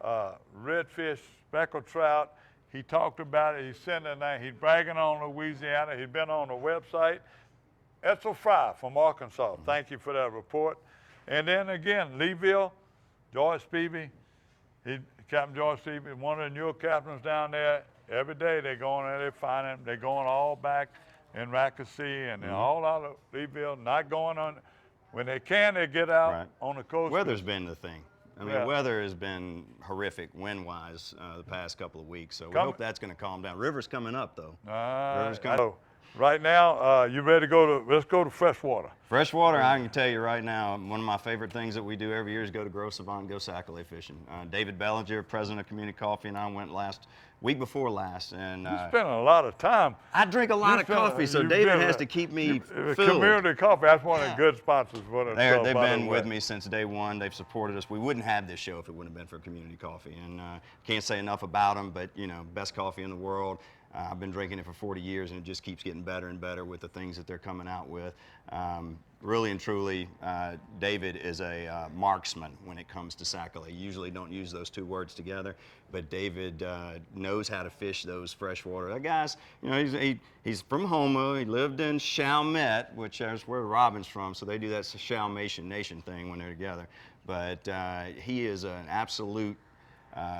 Redfish, speckled trout. He talked about it. He's sending that. He's bragging on Louisiana. He's been on the website. Etzel Fry from Arkansas. Thank you for that report. And then again, Leeville, George Spivey. Captain George Spivey, one of the newer captains down there. Every day they go in there, they find them. They're going all back in Raccoon and they're all out of Leeville, not going on. When they can, they get out on the coast. Weather's been the thing. I mean, weather has been horrific wind-wise the past couple of weeks, so we hope that's going to calm down. River's coming up, though. River's coming up. Right now, you ready to go to, let's go to freshwater. Freshwater, I can tell you right now, one of my favorite things that we do every year is go to Gros Savant and go sac-a-lait fishing. David Bellinger, president of Community Coffee, and I went week before last. And you spent a lot of time. I drink a lot of coffee, so David has to keep me filled. Community Coffee, that's one of the good sponsors. They've been with me since day one. They've supported us. We wouldn't have this show if it wouldn't have been for Community Coffee. And can't say enough about them, but you know, best coffee in the world. I've been drinking it for 40 years, and it just keeps getting better and better with the things that they're coming out with. Really and truly, David is a marksman when it comes to sac-a-lait. You usually don't use those two words together, but David knows how to fish those freshwater. That guy's, you know, he's from Houma. He lived in Chalmette, which is where Robin's from, so they do that Chalmation Nation thing when they're together. But he is an absolute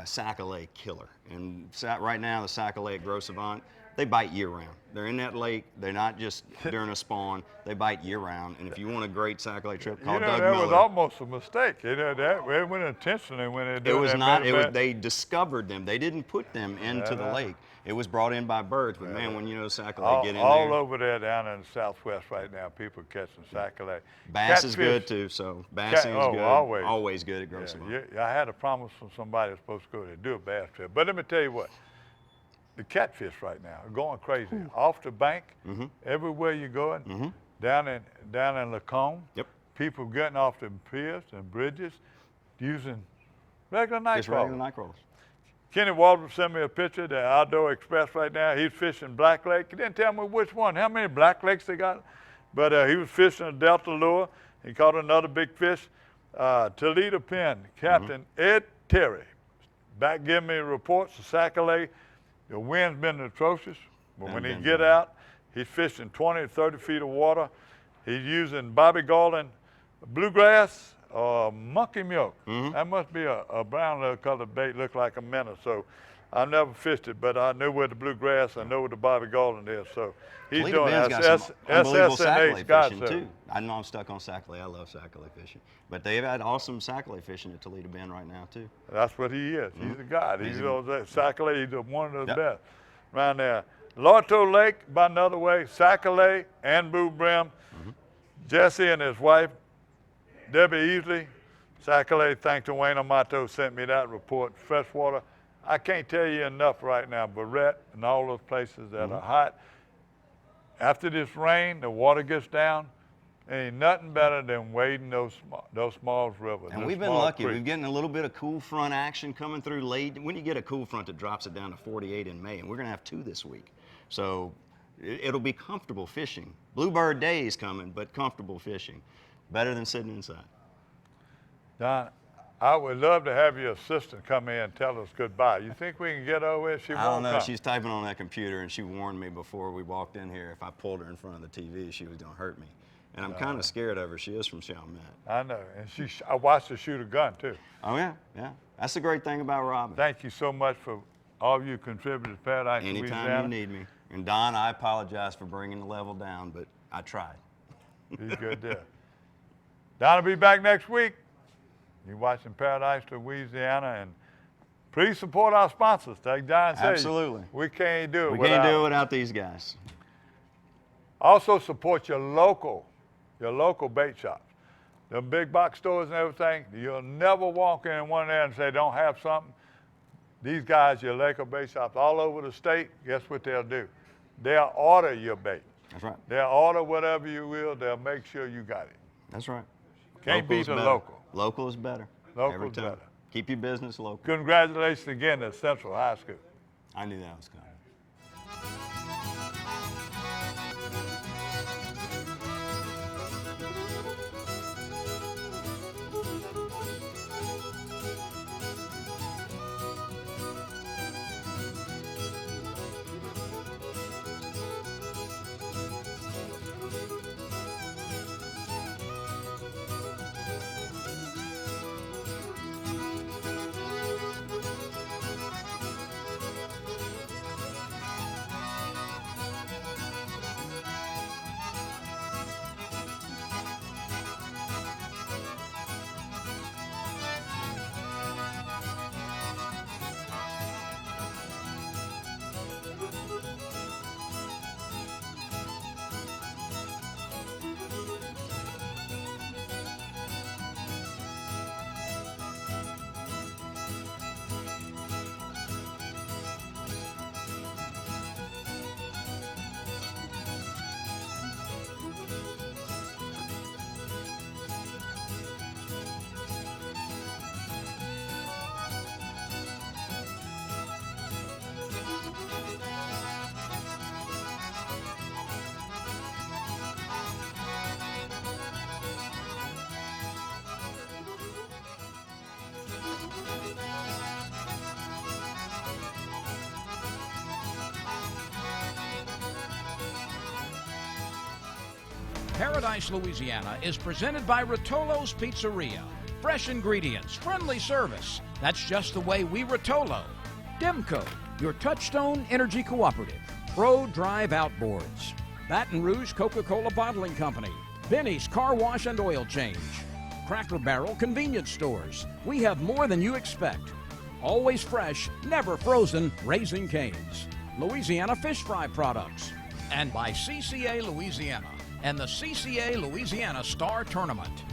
sac-a-lait killer. And right now, the sac-a-lait at Gros Savant, they bite year-round. They're in that lake. They're not just during a spawn. They bite year-round. And if you want a great sac-a-lait trip, call Doug Miller. That was almost a mistake. You know, that it went intentionally when they did it. It was not. They discovered them. They didn't put them into the lake. It was brought in by birds. But man, when you know sac-a-lait get in there. All over there down in the Southwest right now, people catching sac-a-lait. Bass is good too. So bassing is good. Always good at Gros Savant. I had a promise from somebody that's supposed to go there and do a bass trip. But let me tell you what. The catfish right now are going crazy. Off the bank, everywhere you're going, down in Lacombe, people getting off the piers and bridges using regular night crawlers. Regular night crawlers. Kenny Waldron sent me a picture of the Outdoor Express right now. He's fishing Black Lake. He didn't tell me which one, how many Black Lakes they got, but he was fishing a Delta lure. He caught another big fish. Toledo Penn, Captain Ed Terry, back giving me reports of sac-a-lait. The wind's been atrocious, but when he get out, he's fishing 20 to 30 feet of water. He's using Bobby Garland bluegrass or monkey milk. That must be a brown colored bait, look like a minnow. So I've never fished it, but I know where the bluegrass, I know where the Bobby Garland is. So he's Toledo doing got some unbelievable sac-a-lait fishing too. I know I'm stuck on sac-a-lait. I love sac-a-lait fishing. But they've had awesome sac-a-lait fishing at Toledo Bend right now too. That's what he is. He's a god. He's sac-a-lait. He's one of the best around there. Lorto Lake, by another way, sac-a-lait and blue brim. Jesse and his wife, Debbie Easley, sac-a-lait, thanks to Wayne Amato, sent me that report. Freshwater, I can't tell you enough right now. Barrett and all those places that are hot. After this rain, the water gets down. Ain't nothing better than wading those small rivers. And we've been lucky. We're getting a little bit of cool front action coming through late. When you get a cool front, it drops it down to 48 in May, and we're going to have 2 this week. So it'll be comfortable fishing. Bluebird Day is coming, but comfortable fishing. Better than sitting inside. Don, I would love to have your assistant come in and tell us goodbye. You think we can get over it? I don't know. She's typing on that computer, and she warned me before we walked in here if I pulled her in front of the TV, she was going to hurt me. And I'm kind of scared of her. She is from Chalmette. I know. And I watched her shoot a gun, too. Oh, yeah. Yeah. That's the great thing about Robin. Thank you so much for all of you contributors to Paradise Louisiana. Anytime you need me. And Don, I apologize for bringing the level down, but I tried. He's good there. Don will be back next week. You're watching Paradise Louisiana, and please support our sponsors. Like Don said, absolutely. We can't do it without these guys. Also support your local your local bait shops. The big box stores and everything, you'll never walk in one there and say, don't have something. These guys, your local bait shops all over the state, guess what they'll do? They'll order your bait. That's right. They'll order whatever you will. They'll make sure you got it. That's right. Can't beat the local. Local is better. Local is better. Keep your business local. Congratulations again to Central High School. I knew that was coming. Paradise, Louisiana is presented by Rotolo's Pizzeria. Fresh ingredients, friendly service. That's just the way we Rotolo. Demco, your Touchstone Energy Cooperative. Pro Drive Outboards. Baton Rouge Coca-Cola Bottling Company. Benny's Car Wash and Oil Change. Cracker Barrel Convenience Stores. We have more than you expect. Always fresh, never frozen, Raising Cane's. Louisiana Fish Fry Products. And by CCA Louisiana and the CCA Louisiana Star Tournament.